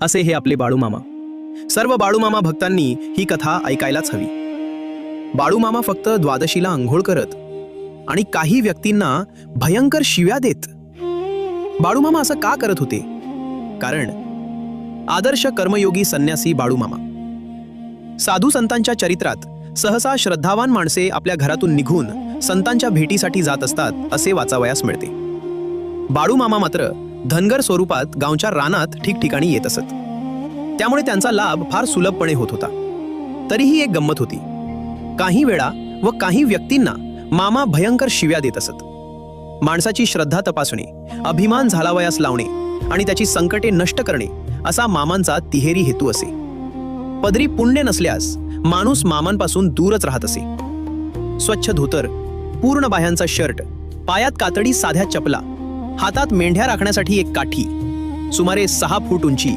असे हे आपले बाळूमामा. सर्व बाळूमामा भक्तांनी ही कथा ऐकायलाच हवी. बाळूमामा फक्त द्वादशीला अंघोळ करत आणि काही व्यक्तींना भयंकर शिव्या देत. बाळूमामा असं का करत होते? कारण आदर्श कर्मयोगी संन्यासी बाळूमामा. साधू संतांच्या चरित्रात सहसा श्रद्धावान माणसे आपल्या घरातून निघून संतांच्या भेटीसाठी जात असतात असे वाचावयास मिळते. बाळूमामा मात्र धनगर स्वरूपात गावच्या रानात ठिकठिकाणी येत असत. त्यामुळे त्यांचा लाभ फार सुलभपणे होत होता. तरीही एक गंमत होती. काही वेळा व काही व्यक्तींना मामा भयंकर शिव्या देत असत. माणसाची श्रद्धा तपासणे, अभिमान झालावयास लावणे आणि त्याची संकटे नष्ट करणे असा मामांचा तिहेरी हेतू असे. पदरी पुण्य नसल्यास माणूस मामांपासून दूरच राहत असे. स्वच्छ धोतर, पूर्ण बाह्यांचा शर्ट, पायात कातडी साध्या चपला, हातात मेंढ्या राखण्यासाठी एक काठी, सुमारे 6 फूट उंची